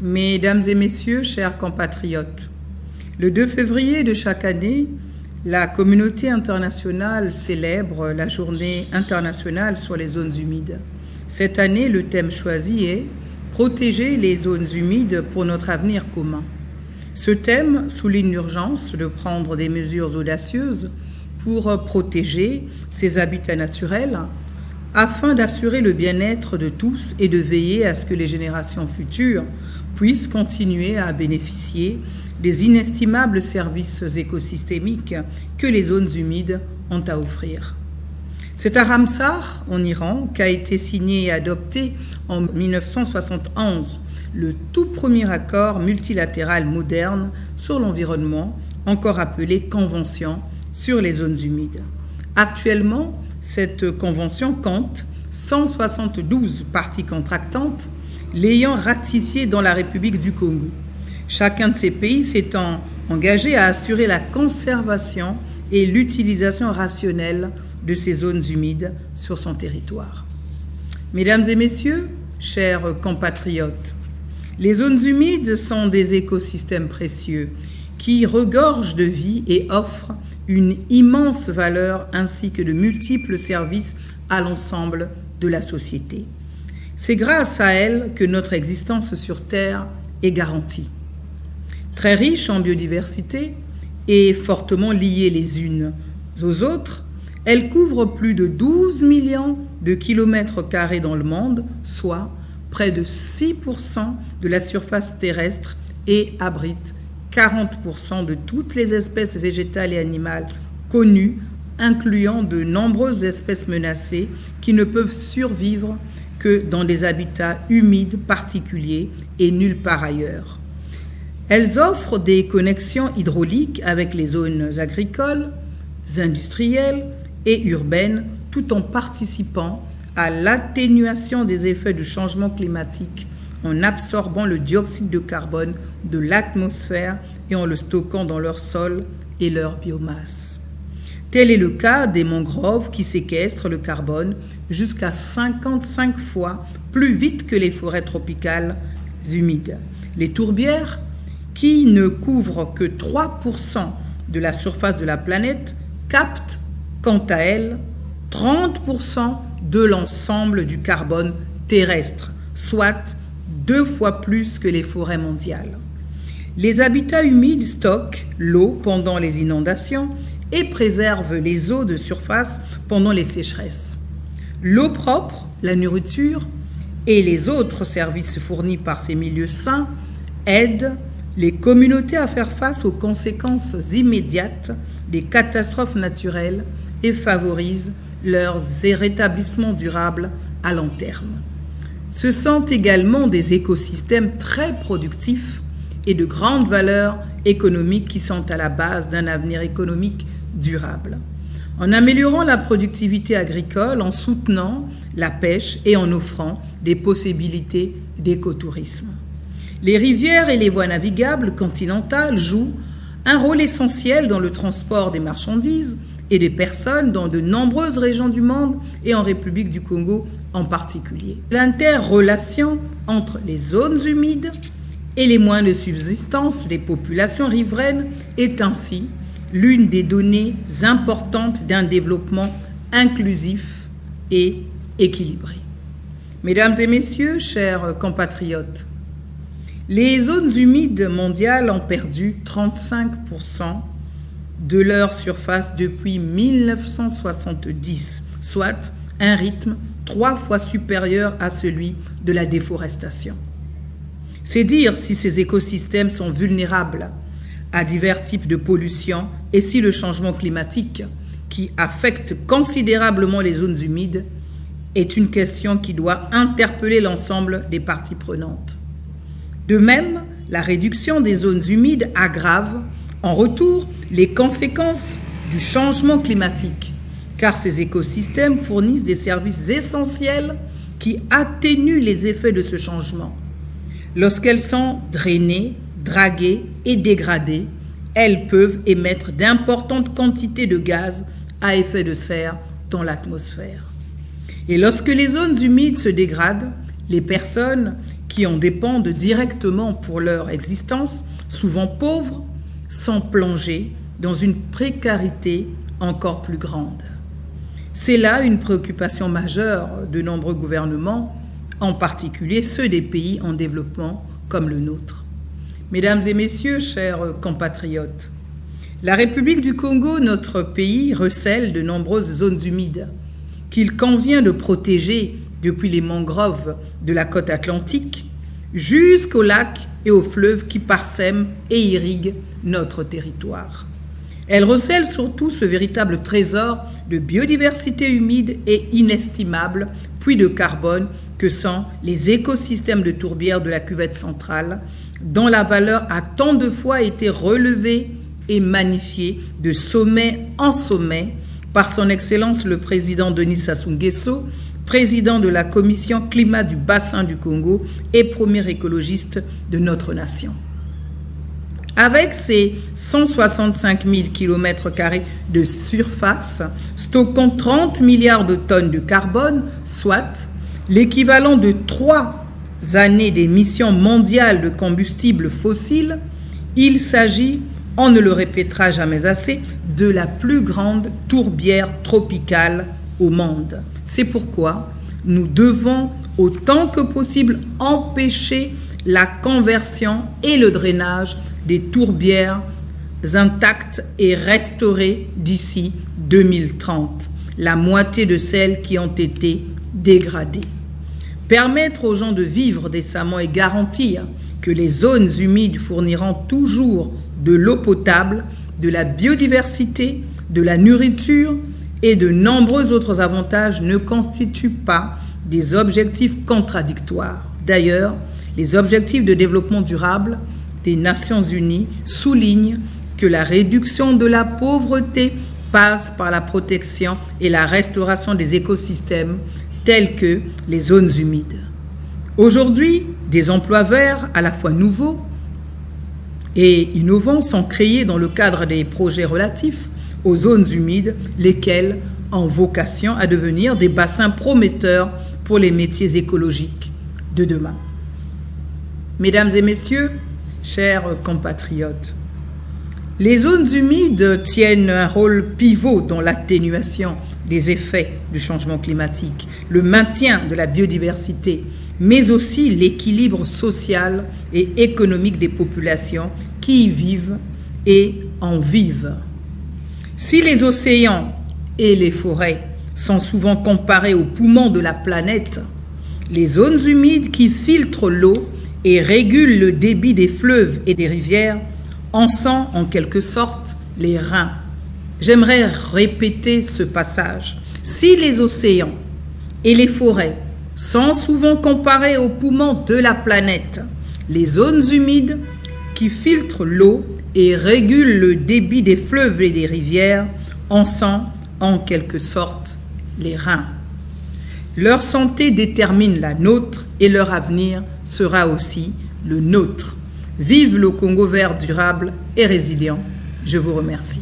Mesdames et messieurs, chers compatriotes, le 2 février de chaque année, la communauté internationale célèbre la Journée internationale sur les zones humides. Cette année, le thème choisi est « Protéger les zones humides pour notre avenir commun ». Ce thème souligne l'urgence de prendre des mesures audacieuses pour protéger ces habitats naturels afin d'assurer le bien-être de tous et de veiller à ce que les générations futures puissent continuer à bénéficier des inestimables services écosystémiques que les zones humides ont à offrir. C'est à Ramsar, en Iran, qu'a été signé et adopté en 1971 le tout premier accord multilatéral moderne sur l'environnement, encore appelé Convention sur les zones humides. Actuellement, cette convention compte 172 parties contractantes, l'ayant ratifiée dans la République du Congo. Chacun de ces pays s'étant engagé à assurer la conservation et l'utilisation rationnelle de ces zones humides sur son territoire. Mesdames et messieurs, chers compatriotes, les zones humides sont des écosystèmes précieux qui regorgent de vie et offrent une immense valeur ainsi que de multiples services à l'ensemble de la société. C'est grâce à elles que notre existence sur Terre est garantie. Très riches en biodiversité et fortement liées les unes aux autres, elles couvrent plus de 12 millions de kilomètres carrés dans le monde, soit près de 6% de la surface terrestre et abritent 40% de toutes les espèces végétales et animales connues, incluant de nombreuses espèces menacées qui ne peuvent survivre que dans des habitats humides particuliers et nulle part ailleurs. Elles offrent des connexions hydrauliques avec les zones agricoles, industrielles et urbaines, tout en participant à l'atténuation des effets du changement climatique en absorbant le dioxyde de carbone de l'atmosphère et en le stockant dans leur sol et leur biomasse. Tel est le cas des mangroves qui séquestrent le carbone jusqu'à 55 fois plus vite que les forêts tropicales humides. Les tourbières, qui ne couvrent que 3% de la surface de la planète, captent, quant à elles, 30% de l'ensemble du carbone terrestre, soit 2 fois plus que les forêts mondiales. Les habitats humides stockent l'eau pendant les inondations et préservent les eaux de surface pendant les sécheresses. L'eau propre, la nourriture et les autres services fournis par ces milieux sains aident les communautés à faire face aux conséquences immédiates des catastrophes naturelles et favorisent leurs rétablissements durables à long terme. Ce sont également des écosystèmes très productifs et de grande valeur économique qui sont à la base d'un avenir économique durable. En améliorant la productivité agricole, en soutenant la pêche et en offrant des possibilités d'écotourisme. Les rivières et les voies navigables continentales jouent un rôle essentiel dans le transport des marchandises et des personnes dans de nombreuses régions du monde et en République du Congo en particulier. L'interrelation entre les zones humides et les moyens de subsistance des populations riveraines est ainsi l'une des données importantes d'un développement inclusif et équilibré. Mesdames et messieurs, chers compatriotes, les zones humides mondiales ont perdu 35% de leur surface depuis 1970, soit un rythme 3 fois supérieur à celui de la déforestation. C'est dire si ces écosystèmes sont vulnérables à divers types de pollution et si le changement climatique, qui affecte considérablement les zones humides, est une question qui doit interpeller l'ensemble des parties prenantes. De même, la réduction des zones humides aggrave en retour les conséquences du changement climatique, car ces écosystèmes fournissent des services essentiels qui atténuent les effets de ce changement. Lorsqu'elles sont drainées, draguées et dégradées, elles peuvent émettre d'importantes quantités de gaz à effet de serre dans l'atmosphère. Et lorsque les zones humides se dégradent, les personnes qui en dépendent directement pour leur existence, souvent pauvres, sans plonger dans une précarité encore plus grande. C'est là une préoccupation majeure de nombreux gouvernements, en particulier ceux des pays en développement comme le nôtre. Mesdames et messieurs, chers compatriotes, la République du Congo, notre pays, recèle de nombreuses zones humides qu'il convient de protéger depuis les mangroves de la côte atlantique jusqu'aux lacs et aux fleuves qui parsèment et irriguent notre territoire. Elle recèle surtout ce véritable trésor de biodiversité humide et inestimable puits de carbone que sont les écosystèmes de tourbières de la cuvette centrale, dont la valeur a tant de fois été relevée et magnifiée de sommet en sommet par son Excellence le président Denis Sassou Nguesso, président de la commission climat du bassin du Congo et premier écologiste de notre nation. Avec ses 165 000 km² de surface, stockant 30 milliards de tonnes de carbone, soit l'équivalent de 3 années d'émissions mondiales de combustibles fossiles, il s'agit, on ne le répétera jamais assez, de la plus grande tourbière tropicale au monde. C'est pourquoi nous devons, autant que possible, empêcher la conversion et le drainage des tourbières intactes et restaurées d'ici 2030, la moitié de celles qui ont été dégradées. Permettre aux gens de vivre décemment et garantir que les zones humides fourniront toujours de l'eau potable, de la biodiversité, de la nourriture et de nombreux autres avantages ne constituent pas des objectifs contradictoires. D'ailleurs, les objectifs de développement durable des Nations Unies soulignent que la réduction de la pauvreté passe par la protection et la restauration des écosystèmes tels que les zones humides. Aujourd'hui, des emplois verts à la fois nouveaux et innovants sont créés dans le cadre des projets relatifs aux zones humides, lesquels ont vocation à devenir des bassins prometteurs pour les métiers écologiques de demain. Mesdames et messieurs, chers compatriotes, les zones humides tiennent un rôle pivot dans l'atténuation des effets du changement climatique, le maintien de la biodiversité, mais aussi l'équilibre social et économique des populations qui y vivent et en vivent. Si les océans et les forêts sont souvent comparés aux poumons de la planète, les zones humides qui filtrent l'eau et régulent le débit des fleuves et des rivières en sont en quelque sorte les reins. J'aimerais répéter ce passage. Si les océans et les forêts sont souvent comparés aux poumons de la planète, les zones humides qui filtrent l'eau et régulent le débit des fleuves et des rivières en sont en quelque sorte les reins. Leur santé détermine la nôtre et leur avenir sera aussi le nôtre. Vive le Congo vert durable et résilient. Je vous remercie.